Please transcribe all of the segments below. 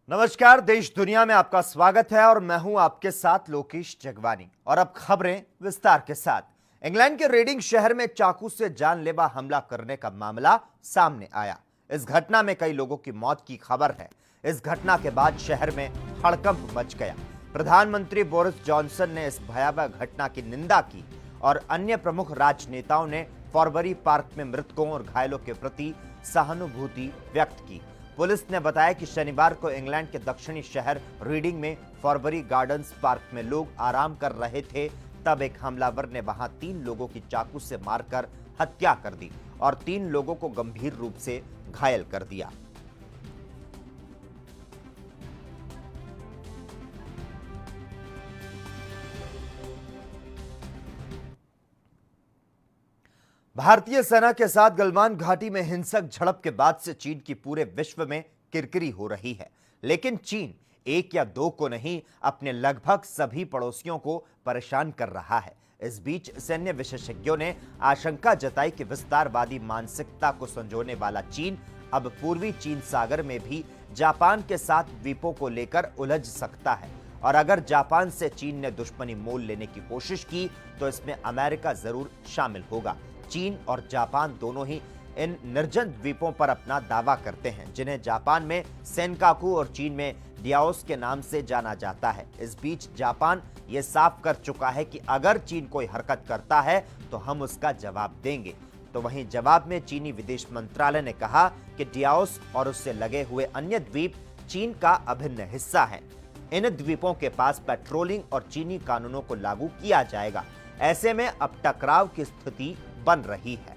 नमस्कार, देश दुनिया में आपका स्वागत है और मैं हूं आपके साथ लोकेश जगवानी। और अब खबरें विस्तार के साथ। इंग्लैंड के रेडिंग शहर में चाकू से जानलेवा हमला करने का मामला सामने आया। इस घटना में कई लोगों की मौत की खबर है। इस घटना के बाद शहर में हड़कंप मच गया। प्रधानमंत्री बोरिस जॉनसन ने इस भयावह घटना की निंदा की और अन्य प्रमुख राजनेताओं ने फॉरबरी पार्क में मृतकों और घायलों के प्रति सहानुभूति व्यक्त की। पुलिस ने बताया कि शनिवार को इंग्लैंड के दक्षिणी शहर रीडिंग में फॉरबरी गार्डन्स पार्क में लोग आराम कर रहे थे, तब एक हमलावर ने वहां 3 लोगों की चाकू से मारकर हत्या कर दी और 3 लोगों को गंभीर रूप से घायल कर दिया। भारतीय सेना के साथ गलवान घाटी में हिंसक झड़प के बाद से चीन की पूरे विश्व में किरकिरी हो रही है। लेकिन चीन एक या दो को नहीं, अपने लगभग सभी पड़ोसियों को परेशान कर रहा है। इस बीच सैन्य विशेषज्ञों ने आशंका जताई कि विस्तारवादी मानसिकता को संजोने वाला चीन अब पूर्वी चीन सागर में भी जापान के साथ द्वीपों को लेकर उलझ सकता है। और अगर जापान से चीन ने दुश्मनी मोल लेने की कोशिश की तो इसमें अमेरिका जरूर शामिल होगा। चीन और जापान दोनों ही इन निर्जन द्वीपों पर अपना दावा करते हैं, जिन्हें जापान में सेनकाकू और चीन में डियाओस के नाम से जाना जाता है। इस बीच जापान ये साफ कर चुका है कि अगर चीन कोई हरकत करता है तो हम उसका जवाब देंगे। तो वहीं जवाब में चीनी विदेश मंत्रालय ने कहा कि डियाओस और उससे लगे हुए अन्य द्वीप चीन का अभिन्न हिस्सा है। इन द्वीपों के पास पेट्रोलिंग और चीनी कानूनों को लागू किया जाएगा। ऐसे में अब टकराव की स्थिति बन रही है।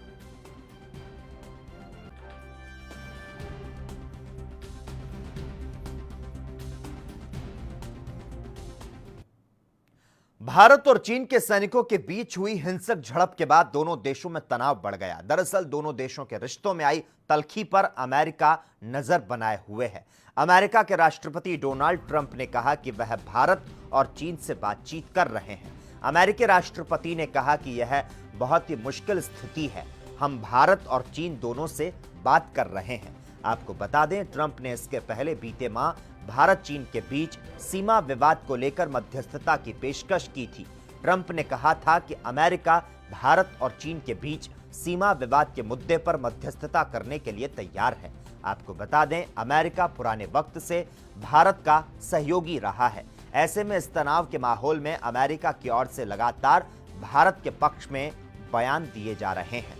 भारत और चीन के सैनिकों के बीच हुई हिंसक झड़प के बाद दोनों देशों में तनाव बढ़ गया। दरअसल दोनों देशों के रिश्तों में आई तल्खी पर अमेरिका नजर बनाए हुए है। अमेरिका के राष्ट्रपति डोनाल्ड ट्रंप ने कहा कि वह भारत और चीन से बातचीत कर रहे हैं। अमेरिकी राष्ट्रपति ने कहा कि यह बहुत ही मुश्किल स्थिति है, हम भारत और चीन दोनों से बात कर रहे हैं। आपको बता दें, ट्रंप ने इसके पहले बीते माह भारत चीन के बीच सीमा विवाद को लेकर मध्यस्थता की पेशकश की थी। ट्रंप ने कहा था कि अमेरिका भारत और चीन के बीच सीमा विवाद के मुद्दे पर मध्यस्थता करने के लिए तैयार है। आपको बता दें, अमेरिका पुराने वक्त से भारत का सहयोगी रहा है। ऐसे में इस तनाव के माहौल में अमेरिका की ओर से लगातार भारत के पक्ष में बयान दिए जा रहे हैं।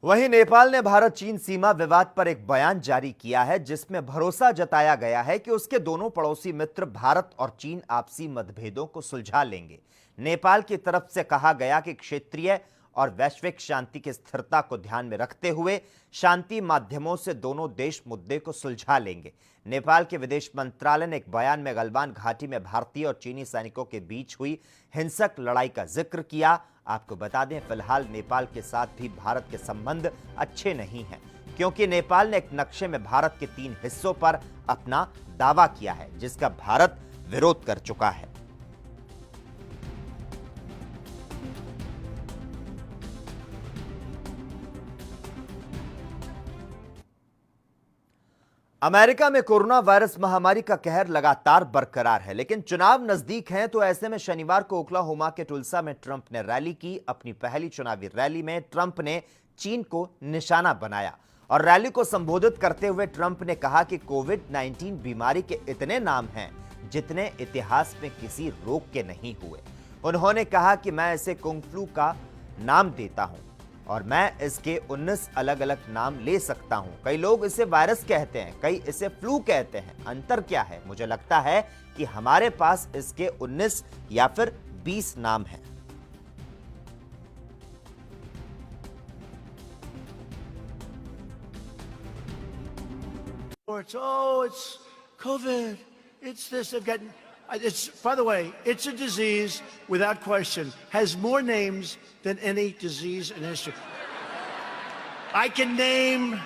वहीं नेपाल ने भारत चीन सीमा विवाद पर एक बयान जारी किया है, जिसमें भरोसा जताया गया है कि उसके दोनों पड़ोसी मित्र भारत और चीन आपसी मतभेदों को सुलझा लेंगे। नेपाल की तरफ से कहा गया कि क्षेत्रीय और वैश्विक शांति की स्थिरता को ध्यान में रखते हुए शांति माध्यमों से दोनों देश मुद्दे को सुलझा लेंगे। नेपाल के विदेश मंत्रालय ने एक बयान में गलवान घाटी में भारतीय और चीनी सैनिकों के बीच हुई हिंसक लड़ाई का जिक्र किया। आपको बता दें, फिलहाल नेपाल के साथ भी भारत के संबंध अच्छे नहीं हैं, क्योंकि नेपाल ने एक नक्शे में भारत के 3 हिस्सों पर अपना दावा किया है, जिसका भारत विरोध कर चुका है। अमेरिका में कोरोना वायरस महामारी का कहर लगातार बरकरार है, लेकिन चुनाव नजदीक हैं, तो ऐसे में शनिवार को ओक्लाहोमा के टुल्सा में ट्रंप ने रैली की। अपनी पहली चुनावी रैली में ट्रंप ने चीन को निशाना बनाया और रैली को संबोधित करते हुए ट्रंप ने कहा कि कोविड-19 बीमारी के इतने नाम हैं जितने इतिहास में किसी रोग के नहीं हुए। उन्होंने कहा कि मैं इसे कुंग फ्लू का नाम देता हूं और मैं इसके 19 अलग अलग नाम ले सकता हूं। कई लोग इसे वायरस कहते हैं, कई इसे फ्लू कहते हैं। अंतर क्या है? मुझे लगता है कि हमारे पास इसके 19 या फिर 20 नाम हैं। It's COVID. It's this. It's, by the way, it's a disease without question. Has more names than any disease in history. I can name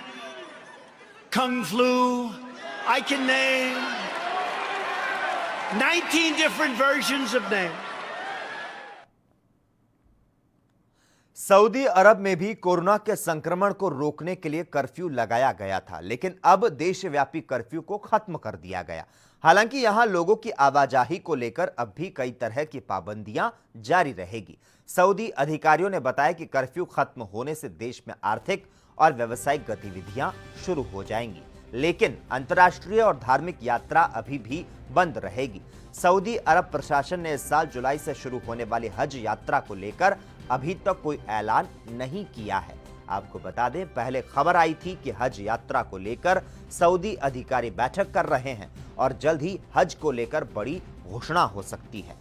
Kung Flu. I can name 19 different versions of names. सऊदी अरब में भी corona के संक्रमण को रोकने के लिए कर्फ्यू लगाया गया था, लेकिन अब देशव्यापी कर्फ्यू को खत्म कर दिया गया। हालांकि यहां लोगों की आवाजाही को लेकर अब भी कई तरह की पाबंदियां जारी रहेगी। सऊदी अधिकारियों ने बताया कि कर्फ्यू खत्म होने से देश में आर्थिक और व्यावसायिक गतिविधियां शुरू हो जाएंगी, लेकिन अंतर्राष्ट्रीय और धार्मिक यात्रा अभी भी बंद रहेगी। सऊदी अरब प्रशासन ने इस साल जुलाई से शुरू होने वाली हज यात्रा को लेकर अभी तक कोई ऐलान नहीं किया है। आपको बता दें, पहले खबर आई थी कि हज यात्रा को लेकर सऊदी अधिकारी बैठक कर रहे हैं और जल्द ही हज को लेकर बड़ी घोषणा हो सकती है।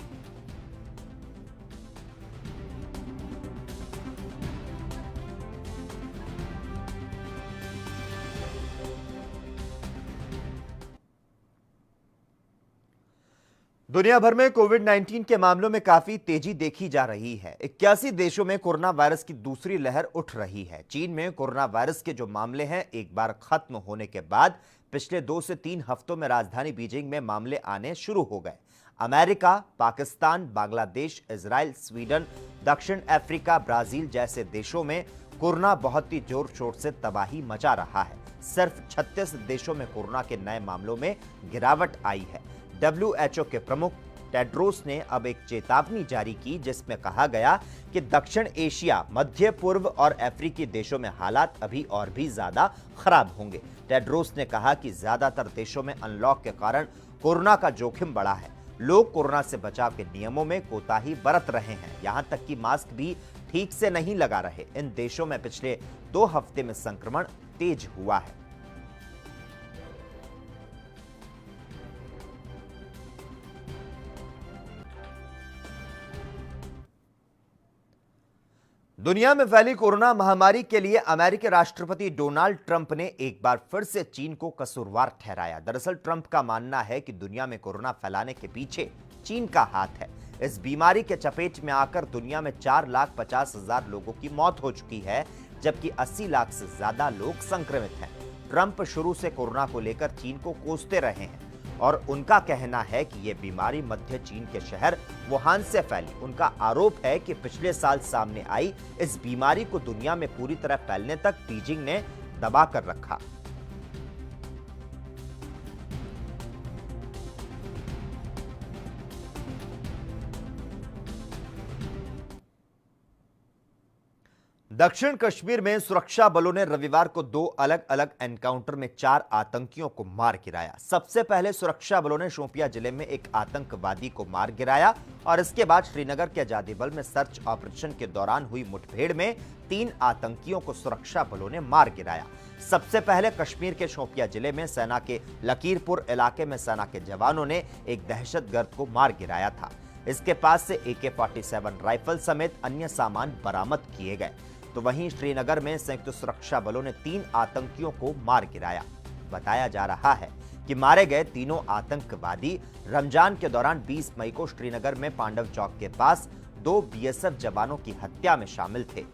दुनिया भर में कोविड-19 के मामलों में काफी तेजी देखी जा रही है। 81 देशों में कोरोना वायरस की दूसरी लहर उठ रही है। चीन में कोरोना वायरस के जो मामले हैं, एक बार खत्म होने के बाद पिछले 2 से 3 हफ्तों में राजधानी बीजिंग में मामले आने शुरू हो गए। America, Pakistan, Bangladesh, Israel, Sweden, दक्षिण अफ्रीका, ब्राजील जैसे देशों में कोरोना बहुत ही जोर शोर से तबाही मचा रहा है। सिर्फ 36 देशों में कोरोना के नए मामलों में गिरावट आई है। WHO के प्रमुख टेड्रोस ने अब एक चेतावनी जारी की, जिसमें कहा गया कि दक्षिण एशिया, मध्य पूर्व और अफ्रीकी देशों में हालात अभी और भी ज्यादा खराब होंगे। टेड्रोस ने कहा कि ज्यादातर देशों में अनलॉक के कारण कोरोना का जोखिम बढ़ा है। लोग कोरोना से बचाव के नियमों में कोताही बरत रहे हैं, यहां तक कि मास्क भी ठीक से नहीं लगा रहे। इन देशों में पिछले 2 हफ्ते में संक्रमण तेज हुआ है। दुनिया में फैली कोरोना महामारी के लिए अमेरिकी राष्ट्रपति डोनाल्ड ट्रंप ने एक बार फिर से चीन को कसूरवार ठहराया। दरअसल ट्रंप का मानना है कि दुनिया में कोरोना फैलाने के पीछे चीन का हाथ है। इस बीमारी के चपेट में आकर दुनिया में 4,50,000 लोगों की मौत हो चुकी है, जबकि 80 लाख से ज्यादा लोग संक्रमित हैं। ट्रंप शुरू से कोरोना को लेकर चीन को कोसते रहे हैं और उनका कहना है कि यह बीमारी मध्य चीन के शहर वुहान से फैली। उनका आरोप है कि पिछले साल सामने आई इस बीमारी को दुनिया में पूरी तरह फैलने तक बीजिंग ने दबा कर रखा। दक्षिण कश्मीर में सुरक्षा बलों ने रविवार को 2 अलग अलग एनकाउंटर में 4 आतंकियों को मार गिराया। सबसे पहले सुरक्षा बलों ने शोपियां जिले में एक आतंकवादी को मार गिराया और इसके बाद श्रीनगर के आजादी बल में सर्च ऑपरेशन के दौरान हुई मुठभेड़ में 3 आतंकियों को सुरक्षा बलों ने मार गिराया। सबसे पहले कश्मीर के शोपियां जिले में सेना के लकीरपुर इलाके में सेना के जवानों ने एक दहशतगर्द को मार गिराया था। इसके पास से AK-47 राइफल समेत अन्य सामान बरामद किए गए। तो वहीं श्रीनगर में संयुक्त सुरक्षा बलों ने 3 आतंकियों को मार गिराया। बताया जा रहा है कि मारे गए तीनों आतंकवादी रमजान के दौरान 20 मई को श्रीनगर में पांडव चौक के पास 2 BSF जवानों की हत्या में शामिल थे।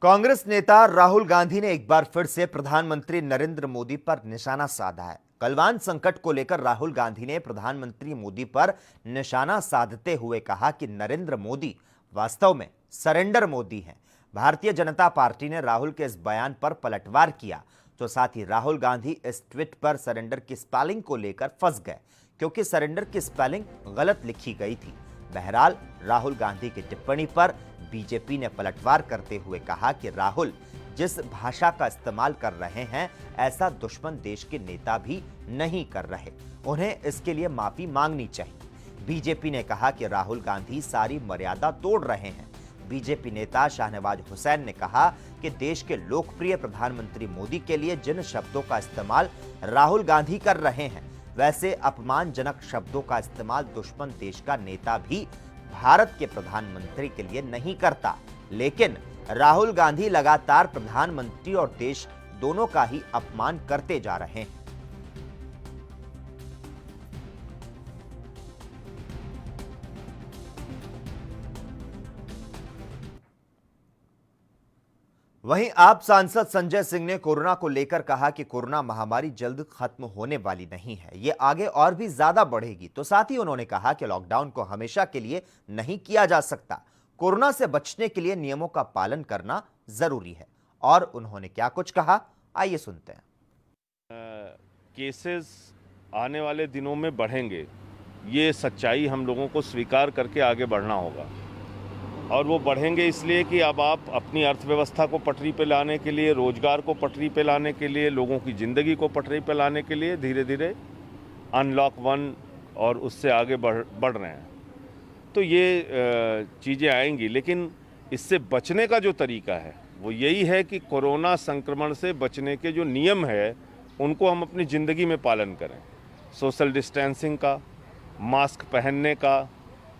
कांग्रेस नेता राहुल गांधी ने एक बार फिर से प्रधानमंत्री नरेंद्र मोदी पर निशाना साधा है। गलवान संकट को लेकर राहुल गांधी ने प्रधानमंत्री मोदी पर निशाना साधते हुए कहा कि नरेंद्र मोदी वास्तव में सरेंडर मोदी हैं। भारतीय जनता पार्टी ने राहुल के इस बयान पर पलटवार किया, तो साथ ही राहुल गांधी इस ट्वीट पर सरेंडर की स्पेलिंग को लेकर फंस गए, क्योंकि सरेंडर की स्पेलिंग गलत लिखी गई थी। बहरहाल राहुल गांधी की टिप्पणी पर बीजेपी ने पलटवार करते हुए कहा कि राहुल जिस भाषा का इस्तेमाल कर रहे हैं, ऐसा दुश्मन देश के नेता भी नहीं कर रहे। उन्हें इसके लिए माफी मांगनी चाहिए। बीजेपी ने कहा कि राहुल गांधी सारी मर्यादा तोड़ रहे हैं। बीजेपी नेता शाहनवाज हुसैन ने कहा कि देश के लोकप्रिय प्रधानमंत्री मोदी के लिए जिन शब्दों का इस्तेमाल राहुल गांधी कर रहे हैं, वैसे अपमानजनक शब्दों का इस्तेमाल दुश्मन देश का नेता भी भारत के प्रधानमंत्री के लिए नहीं करता। लेकिन राहुल गांधी लगातार प्रधानमंत्री और देश दोनों का ही अपमान करते जा रहे हैं। वहीं आप सांसद संजय सिंह ने कोरोना को लेकर कहा कि कोरोना महामारी जल्द खत्म होने वाली नहीं है, ये आगे और भी ज्यादा बढ़ेगी। तो साथ ही उन्होंने कहा कि लॉकडाउन को हमेशा के लिए नहीं किया जा सकता, कोरोना से बचने के लिए नियमों का पालन करना जरूरी है। और उन्होंने क्या कुछ कहा, आइए सुनते हैं। केसेस आने वाले दिनों में बढ़ेंगे, ये सच्चाई हम लोगों को स्वीकार करके आगे बढ़ना होगा। और वो बढ़ेंगे इसलिए कि अब आप अपनी अर्थव्यवस्था को पटरी पे लाने के लिए, रोजगार को पटरी पे लाने के लिए, लोगों की ज़िंदगी को पटरी पे लाने के लिए धीरे धीरे अनलॉक 1 और उससे आगे बढ़ रहे हैं। तो ये चीज़ें आएंगी, लेकिन इससे बचने का जो तरीका है वो यही है कि कोरोना संक्रमण से बचने के जो नियम है उनको हम अपनी ज़िंदगी में पालन करें। सोशल डिस्टेंसिंग का, मास्क पहनने का,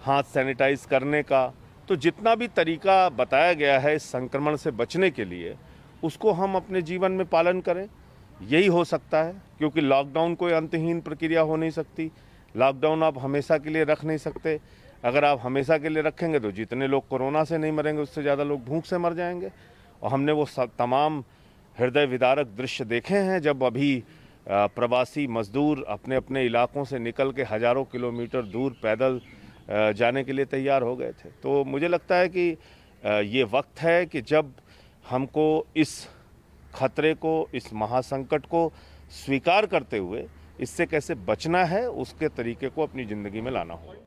हाथ सैनिटाइज करने का, तो जितना भी तरीका बताया गया है इस संक्रमण से बचने के लिए, उसको हम अपने जीवन में पालन करें। यही हो सकता है, क्योंकि लॉकडाउन कोई अंतहीन प्रक्रिया हो नहीं सकती। लॉकडाउन आप हमेशा के लिए रख नहीं सकते। अगर आप हमेशा के लिए रखेंगे तो जितने लोग कोरोना से नहीं मरेंगे उससे ज़्यादा लोग भूख से मर जाएंगे। और हमने वो तमाम हृदय विदारक दृश्य देखे हैं जब अभी प्रवासी मजदूर अपने अपने इलाकों से निकल के हज़ारों किलोमीटर दूर पैदल जाने के लिए तैयार हो गए थे। तो मुझे लगता है कि ये वक्त है कि जब हमको इस खतरे को, इस महासंकट को स्वीकार करते हुए इससे कैसे बचना है उसके तरीके को अपनी जिंदगी में लाना होगा।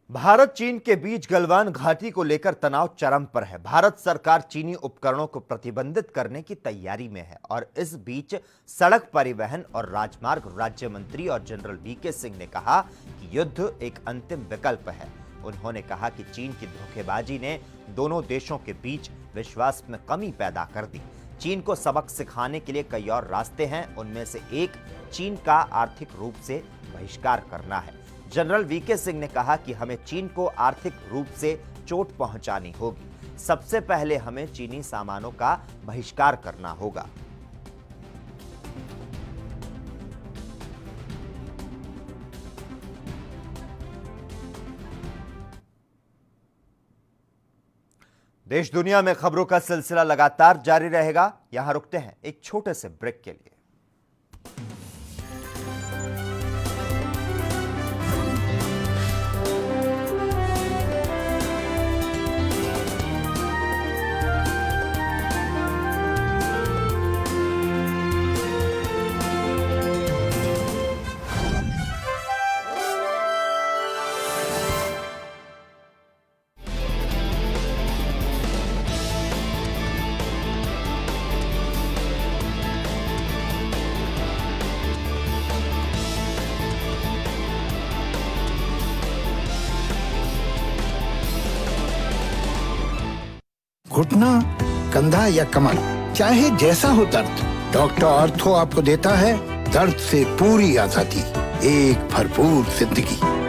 भारत चीन के बीच गलवान घाटी को लेकर तनाव चरम पर है। भारत सरकार चीनी उपकरणों को प्रतिबंधित करने की तैयारी में है और इस बीच सड़क परिवहन और राजमार्ग राज्य मंत्री और जनरल वीके सिंह ने कहा कि युद्ध एक अंतिम विकल्प है। उन्होंने कहा कि चीन की धोखेबाजी ने दोनों देशों के बीच विश्वास में कमी पैदा कर दी। चीन को सबक सिखाने के लिए कई और रास्ते हैं, उनमें से एक चीन का आर्थिक रूप से बहिष्कार करना है। जनरल वीके सिंह ने कहा कि हमें चीन को आर्थिक रूप से चोट पहुंचानी होगी। सबसे पहले हमें चीनी सामानों का बहिष्कार करना होगा। देश दुनिया में खबरों का सिलसिला लगातार जारी रहेगा। यहां रुकते हैं एक छोटे से ब्रेक के लिए। घुटना, कंधा या कमर, चाहे जैसा हो दर्द, डॉक्टर ऑर्थो आपको देता है दर्द से पूरी आजादी, एक भरपूर जिंदगी।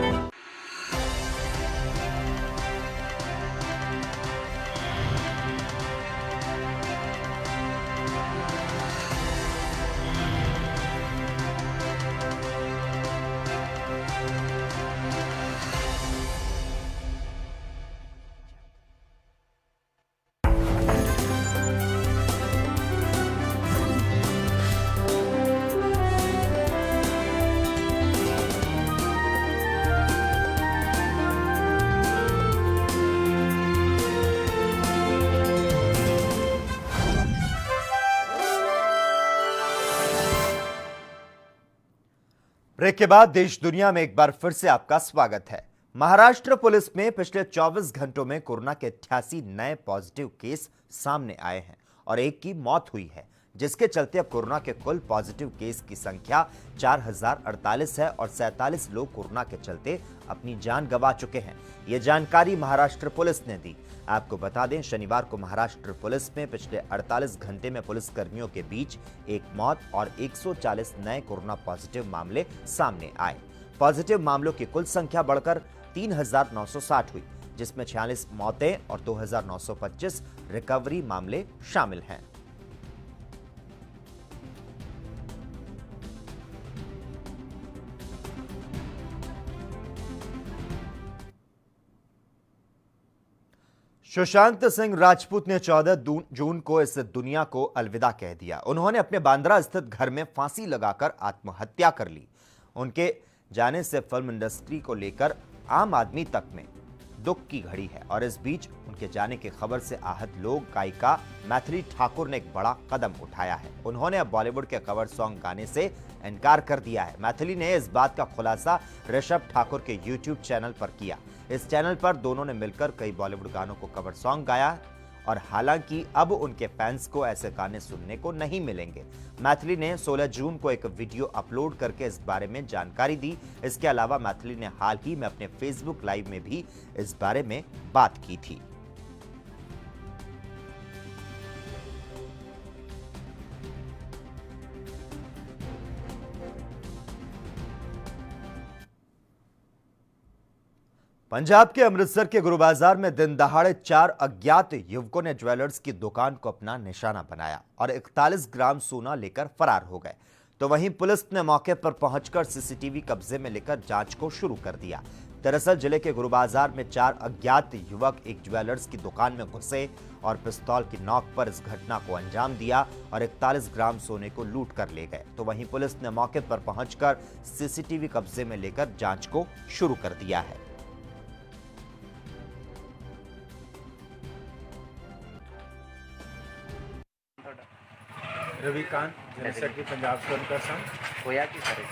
ब्रेक के बाद देश दुनिया में एक बार फिर से आपका स्वागत है। महाराष्ट्र पुलिस में पिछले 24 घंटों में कोरोना के 88 नए पॉजिटिव केस सामने आए हैं और एक की मौत हुई है, जिसके चलते अब कोरोना के कुल पॉजिटिव केस की संख्या 4048 है और 47 लोग कोरोना के चलते अपनी जान गंवा चुके हैं। यह जानकारी महाराष्ट्र पुलिस ने दी। आपको बता दें, शनिवार को महाराष्ट्र पुलिस में पिछले 48 घंटे में पुलिस कर्मियों के बीच एक मौत और 140 नए कोरोना पॉजिटिव मामले सामने आए। पॉजिटिव मामलों की कुल संख्या बढ़कर 3960 हुई, जिसमें 46 मौतें और 2925 रिकवरी मामले शामिल हैं। सुशांत सिंह राजपूत ने 14 जून को इस दुनिया को अलविदा कह दिया। उन्होंने अपने बांद्रा स्थित घर में फांसी लगाकर आत्महत्या कर ली। उनके जाने से फिल्म इंडस्ट्री को लेकर आम आदमी तक में दुख की घड़ी है और इस बीच उनके जाने की खबर से आहत लोक गायिका मैथिली ठाकुर ने एक बड़ा कदम उठाया है। उन्होंने अब बॉलीवुड के कवर सॉन्ग गाने से इनकार कर दिया है। मैथिली ने इस बात का खुलासा ऋषभ ठाकुर के यूट्यूब चैनल पर किया। इस चैनल पर दोनों ने मिलकर कई बॉलीवुड गानों को कवर सॉन्ग गाया और हालांकि अब उनके फैंस को ऐसे गाने सुनने को नहीं मिलेंगे। मैथिली ने 16 जून को एक वीडियो अपलोड करके इस बारे में जानकारी दी। इसके अलावा मैथिली ने हाल ही में अपने फेसबुक लाइव में भी इस बारे में बात की थी। पंजाब के अमृतसर के गुरु बाजार में दिन दहाड़े 4 अज्ञात युवकों ने ज्वेलर्स की दुकान को अपना निशाना बनाया और 41 ग्राम सोना लेकर फरार हो गए। तो वहीं पुलिस ने मौके पर पहुंचकर सीसीटीवी कब्जे में लेकर जांच को शुरू कर दिया। दरअसल जिले के गुरु बाजार में 4 अज्ञात युवक एक ज्वेलर्स की दुकान में घुसे और पिस्तौल की नोक पर इस घटना को अंजाम दिया और 41 ग्राम सोने को लूट कर ले गए। तो वहीं पुलिस ने मौके पर पहुंचकर सीसीटीवी कब्जे में लेकर जांच को शुरू कर दिया है। रविकांत जनरल सैकटरी पंजाब सोनकर संघ होया कि सारे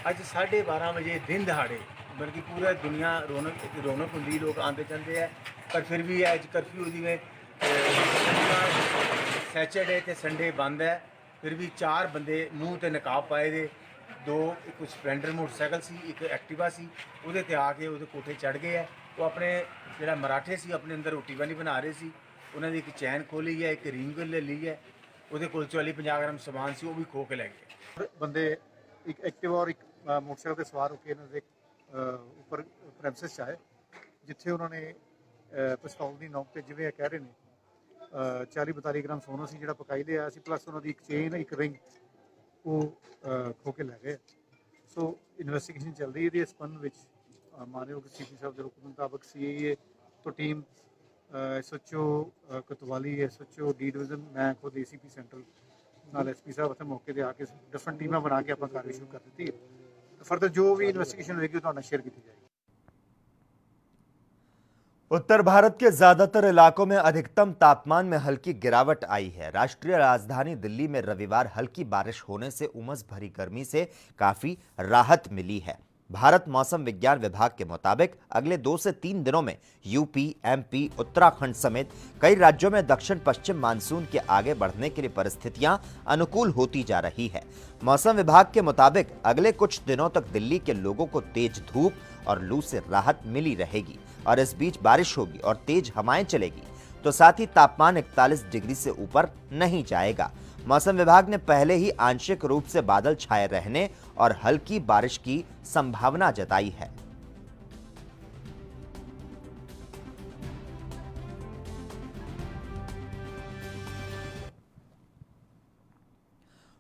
ਅੱਜ 12:30 ਵਜੇ ਦਿਨ ਦਿਹਾੜੇ बल्कि पूरा दुनिया रौनक ਹੁੰਦੀ लोग आते जाते हैं पर फिर भी अज करफ्यू जिमें सैचरडे ते संडे बंद है फिर भी 4 बंदे मूँह ते नकाब पाए दे 2 एक स्पलेंडर मोटरसाइकिल सी एक एक्टिवा सी ਉਹਦੇ ਤੇ आ के ਉਹਦੇ कोठे चढ़ गए है वो अपने ਜਿਹੜਾ मराठे सी अपने अंदर रोटी पानी बना रहे सी ਉਹਨਾਂ ਦੀ एक चैन खोली है एक रिंग ले ली है ਉਹਦੇ ਕੋਲ 40-50 ਗ੍ਰਾਮ ਸਮਾਨ ਸੀ ਉਹ ਵੀ ਖੋ ਕੇ ਲੈ ਗਏ। ਬੰਦੇ ਇੱਕ ਐਕਟਿਵਾ ਔਰ ਇੱਕ ਮੋਟਰਸਾਈਕਲ ਤੇ ਸਵਾਰ ਹੋ ਕੇ ਇਹਨਾਂ ਦੇ ਉੱਪਰ ਪ੍ਰੈਮਿਸਿਸ 'ਚ ਆਏ ਜਿੱਥੇ ਉਹਨਾਂ ਨੇ ਪਿਸਤੌਲ ਦੀ ਨੋਕ ਤੇ ਜਿਵੇਂ ਇਹ ਕਹਿ ਰਹੇ ਨੇ 40-42 ਗ੍ਰਾਮ ਸੋਨਾ ਸੀ ਜਿਹੜਾ ਪਕਾਈ ਲਿਆ ਸੀ ਪਲੱਸ ਉਹਨਾਂ ਦੀ ਇੱਕ ਚੇਨ ਇੱਕ ਰਿੰਗ ਉਹ ਖੋ ਕੇ ਲੈ ਗਏ। ਸੋ ਇਨਵੈਸਟੀਗੇਸ਼ਨ ਚੱਲ ਰਹੀ ਹੈ। ਇਹਦੇ ਸੰਬੰਧ ਵਿੱਚ ਮਾਨਯੋਗ ਸੀਪੀ ਸਾਹਿਬ ਦੇ ਹੁਕਮ ਮੁਤਾਬਕ ਸੀਏਏ ਤੋਂ ਟੀਮ SHO कोतवाली SHO डी डिवीजन मैं खुद ACP सेंट्रल नाल SP साहब उत्थे मौके ते आके डिफरेंट टीमां बना के आपां कार्रवाई शुरू कर दी है। फर्दर जो भी इन्वेस्टिगेशन होगी तो शेयर की जाएगी। उत्तर भारत के ज्यादातर इलाकों में अधिकतम तापमान में हल्की गिरावट आई है। राष्ट्रीय राजधानी दिल्ली में रविवार हल्की बारिश होने से उमस भरी गर्मी से काफी राहत मिली है। भारत मौसम विज्ञान विभाग के मुताबिक अगले 2 से 3 दिनों में यूपी, MP, उत्तराखंड समेत कई राज्यों में दक्षिण पश्चिम मानसून के आगे बढ़ने के लिए परिस्थितियां अनुकूल होती जा रही है। मौसम विभाग के मुताबिक अगले कुछ दिनों तक दिल्ली के लोगों को तेज धूप और लू से राहत मिली रहेगी और इस बीच बारिश होगी और तेज हवाएं चलेगी। तो साथ ही तापमान 41 डिग्री से ऊपर नहीं जाएगा। मौसम विभाग ने पहले ही आंशिक रूप से बादल छाए रहने और हल्की बारिश की संभावना जताई है।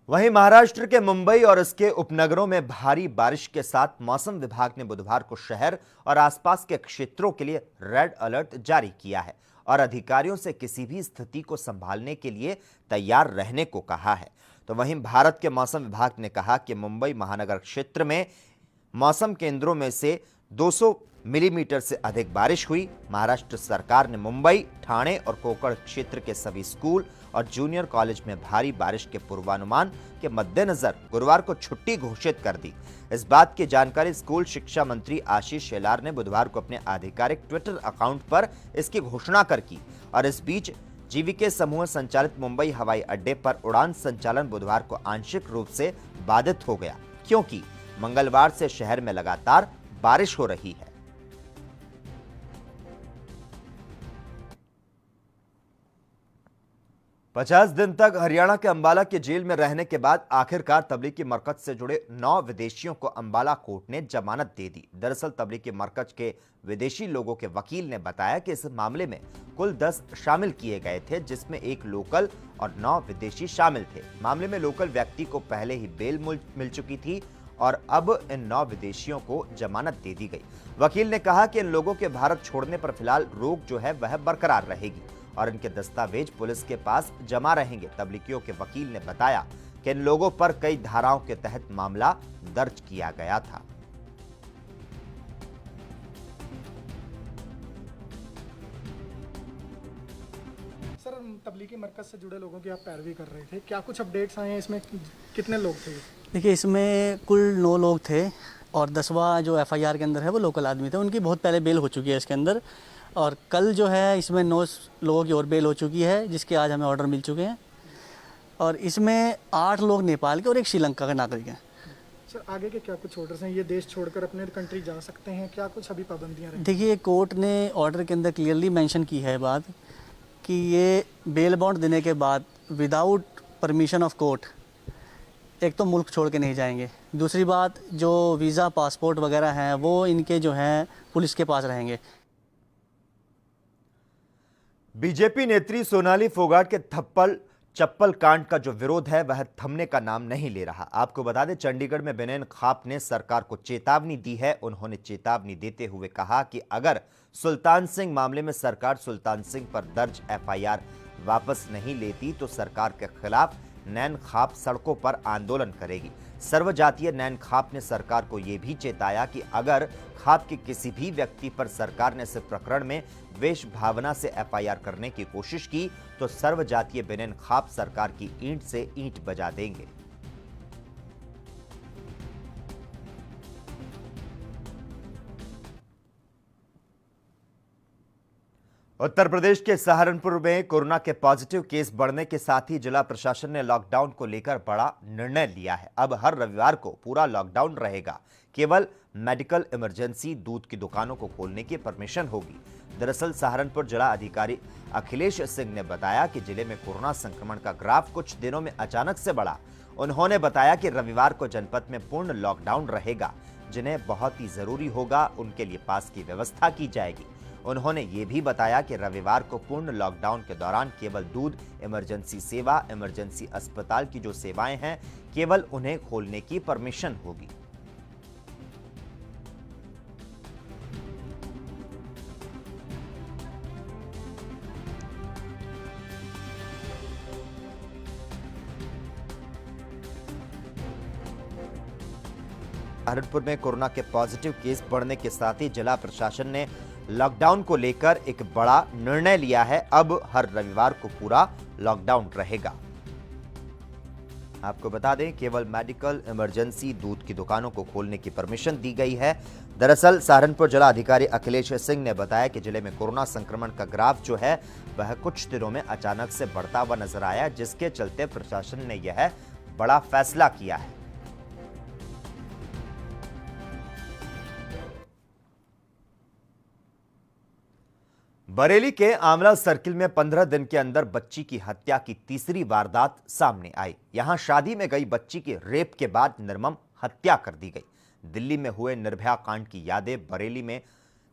वहीं महाराष्ट्र के मुंबई और इसके उपनगरों में भारी बारिश के साथ मौसम विभाग ने बुधवार को शहर और आसपास के क्षेत्रों के लिए रेड अलर्ट जारी किया है और अधिकारियों से किसी भी स्थिति को संभालने के लिए तैयार रहने को कहा है। तो वहीं भारत के मौसम विभाग ने कहा कि मुंबई महानगर क्षेत्र में मौसम केंद्रों में से 200 मिलीमीटर से अधिक बारिश हुई। महाराष्ट्र सरकार ने मुंबई, ठाणे और कोकण क्षेत्र के सभी स्कूल और जूनियर कॉलेज में भारी बारिश के पूर्वानुमान के मद्देनजर गुरुवार को छुट्टी घोषित कर दी। इस बात की जानकारी स्कूल शिक्षा मंत्री आशीष शेलार ने बुधवार को अपने आधिकारिक ट्विटर अकाउंट पर इसकी घोषणा कर की और इस बीच जीवीके समूह संचालित मुंबई हवाई अड्डे पर उड़ान संचालन बुधवार को आंशिक रूप से बाधित हो गया क्योंकि मंगलवार से शहर में लगातार बारिश हो रही है। पचास दिन तक हरियाणा के अंबाला के जेल में रहने के बाद आखिरकार तबलीगी मरकज से जुड़े 9 विदेशियों को अंबाला कोर्ट ने जमानत दे दी। दरअसल तबलीगी मरकज के विदेशी लोगों के वकील ने बताया कि इस मामले में कुल 10 शामिल किए गए थे जिसमें 1 लोकल और 9 विदेशी शामिल थे। मामले में लोकल व्यक्ति को पहले ही बेल मिल चुकी थी और अब इन 9 विदेशियों को जमानत दे दी गई। वकील ने कहा कि इन लोगों के भारत छोड़ने पर फिलहाल रोक जो है वह बरकरार रहेगी और इनके दस्तावेज पुलिस के पास जमा रहेंगे। तबलीगियों के वकील ने बताया कि इन लोगों पर कई धाराओं के तहत मामला दर्ज किया गया था। सर, तबलीगी मरकज़ से जुड़े लोगों की आप पैरवी कर रहे थे, क्या कुछ अपडेट्स आए हैं इसमें? कितने लोग थे? देखिए, इसमें कुल 9 लोग थे और 10वां जो एफआईआर के अंदर है वो लोकल आदमी थे। उनकी बहुत पहले बेल हो चुकी है इसके अंदर, और कल जो है इसमें 9 लोगों की और बेल हो चुकी है, जिसके आज हमें ऑर्डर मिल चुके हैं। और इसमें 8 लोग नेपाल के और एक श्रीलंका का नागरिक हैं। सर, आगे के क्या कुछ ऑर्डर्स हैं? ये देश छोड़कर अपने कंट्री जा सकते हैं? क्या कुछ अभी पाबंदियाँ रहेंगी? देखिए, कोर्ट ने ऑर्डर के अंदर क्लियरली मेंशन की है बात कि ये बेल बॉन्ड देने के बाद विदाउट परमिशन ऑफ कोर्ट एक तो मुल्क छोड़ के नहीं जाएंगे, दूसरी बात जो वीज़ा पासपोर्ट वगैरह हैं वो इनके जो हैं पुलिस के पास रहेंगे। बीजेपी नेत्री सोनाली फोगाट के थप्पड़ चप्पल कांड का जो विरोध है वह थमने का नाम नहीं ले रहा। आपको बता दें, चंडीगढ़ में बेनैन खाप ने सरकार को चेतावनी दी है। उन्होंने चेतावनी देते हुए कहा कि अगर सुल्तान सिंह मामले में सरकार सुल्तान सिंह पर दर्ज एफआईआर वापस नहीं लेती तो सरकार के खिलाफ नैन खाप सड़कों पर आंदोलन करेगी। सर्वजातीय नैन खाप ने सरकार को यह भी चेताया कि अगर खाप के किसी भी व्यक्ति पर सरकार ने इस प्रकरण में द्वेष भावना से एफआईआर करने की कोशिश की तो सर्वजातीय बेनैन खाप सरकार की ईंट से ईंट बजा देंगे। उत्तर प्रदेश के सहारनपुर में कोरोना के पॉजिटिव केस बढ़ने के साथ ही जिला प्रशासन ने लॉकडाउन को लेकर बड़ा निर्णय लिया है। अब हर रविवार को पूरा लॉकडाउन रहेगा। केवल मेडिकल इमरजेंसी दूध की दुकानों को खोलने की परमिशन होगी। दरअसल सहारनपुर जिला अधिकारी अखिलेश सिंह ने बताया कि जिले में कोरोना संक्रमण का ग्राफ कुछ दिनों में अचानक से बढ़ा। उन्होंने बताया कि रविवार को जनपद में पूर्ण लॉकडाउन रहेगा। जिन्हें बहुत ही जरूरी होगा उनके लिए पास की व्यवस्था की जाएगी। उन्होंने ये भी बताया कि रविवार को पूर्ण लॉकडाउन के दौरान केवल दूध, इमरजेंसी सेवा, इमरजेंसी अस्पताल की जो सेवाएं हैं केवल उन्हें खोलने की परमिशन होगी। सहारनपुर में कोरोना के पॉजिटिव केस बढ़ने के साथ ही जिला प्रशासन ने लॉकडाउन को लेकर एक बड़ा निर्णय लिया है। अब हर रविवार को पूरा लॉकडाउन रहेगा। आपको बता दें, केवल मेडिकल इमरजेंसी दूध की दुकानों को खोलने की परमिशन दी गई है। दरअसल सहारनपुर जिला अधिकारी अखिलेश सिंह ने बताया कि जिले में कोरोना संक्रमण का ग्राफ जो है वह कुछ दिनों में अचानक से बढ़ता हुआ नजर आया, जिसके चलते प्रशासन ने यह बड़ा फैसला किया है। बरेली के आमला सर्किल में 15 दिन के अंदर बच्ची की हत्या की तीसरी वारदात सामने आई। यहां शादी में गई बच्ची की रेप के बाद निर्मम हत्या कर दी गई। दिल्ली में हुए निर्भया कांड की यादें बरेली में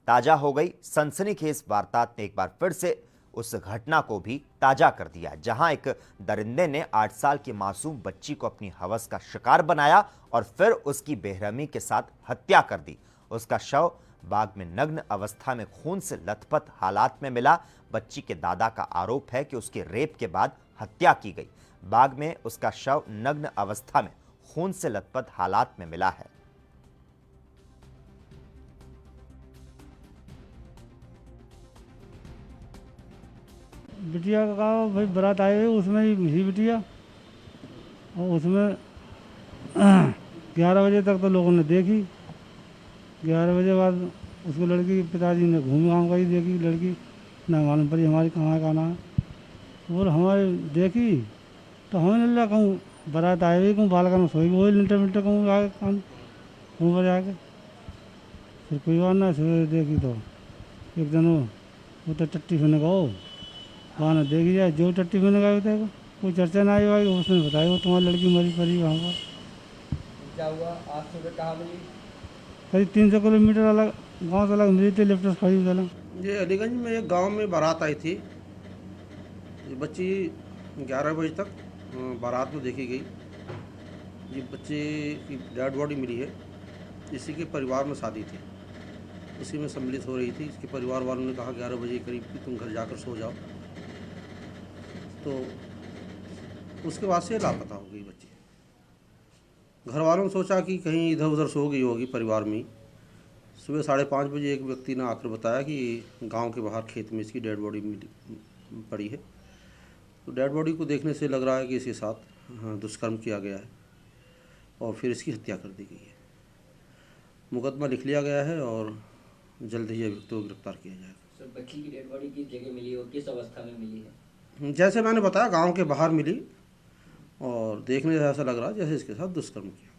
ताजा हो गई। सनसनीखेज वारदात ने एक बार फिर से उस घटना को भी ताजा कर दिया, जहां एक दरिंदे ने 8 साल की मासूम बच्ची को अपनी हवस का शिकार बनाया और फिर उसकी बेरहमी के साथ हत्या कर दी। उसका शव बाग में नग्न अवस्था में खून से लथपथ हालात में मिला। बच्ची के दादा का आरोप है कि उसके रेप के बाद हत्या की गई। बाग में उसका शव नग्न अवस्था में खून से लथपथ हालात में मिला है। बिटिया का भाई बारात आए हुए, उसमें ही बिटिया, और उसमें 11 बजे तक तो लोगों ने देखी। 11 बजे बाद उसको लड़की पिताजी ने घूम घाम कर देखी। लड़की ना मालूम पड़ी हमारी कहाँ का ना, और हमारे देखी तो हमें लगा कहूँ बारात आए हुए, कहूँ बाल का सोई वही लिंटर मिंटर कहूँ आगे कहूँ पर आके फिर कोई बात ना सवेरे देखी तो एक दिन वो तो टट्टी फिरने का वहाँ ना देखी जाए जो टट्टी फिरने का होता है कोई चर्चा ना आई भाई। उसने बताया वो तुम्हारी लड़की मरी पड़ी वहाँ पर। क्या हुआ आज सुबह कहाँ मिली? करीब 300 किलोमीटर अलग गांव से अलग मिली थी। लेफ्ट खड़ी अलग। ये अलीगंज में एक गांव में बारात आई थी। ये बच्ची 11 बजे तक बारात में देखी गई। ये बच्चे की डेड बॉडी मिली है, इसी के परिवार में शादी थी, उसी में सम्मिलित हो रही थी। इसके परिवार वालों ने कहा 11 बजे करीब कि तुम घर जाकर सो जाओ, तो उसके बाद से लापता हो गई बच्ची। घर वालों ने सोचा कि कहीं इधर उधर सो गई होगी परिवार में ही। सुबह 5:30 बजे एक व्यक्ति ने आकर बताया कि गांव के बाहर खेत में इसकी डेड बॉडी पड़ी है। तो डेड बॉडी को देखने से लग रहा है कि इसके साथ दुष्कर्म किया गया है और फिर इसकी हत्या कर दी गई है। मुकदमा लिख लिया गया है और जल्द ही अभियुक्त को गिरफ्तार किया जाएगा। सर, बच्ची की डेड बॉडी किस जगह मिली और किस अवस्था में मिली है? जैसे मैंने बताया, गांव के बाहर मिली और देखने से ऐसा लग रहा है जैसे इसके साथ दुष्कर्म किया।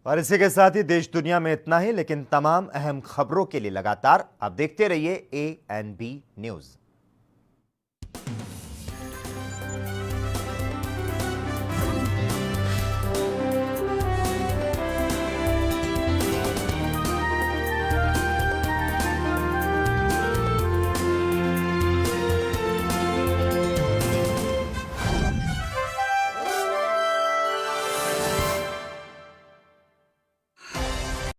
और इसी के साथ ही देश दुनिया में इतना ही, लेकिन तमाम अहम खबरों के लिए लगातार आप देखते रहिए ANB न्यूज़।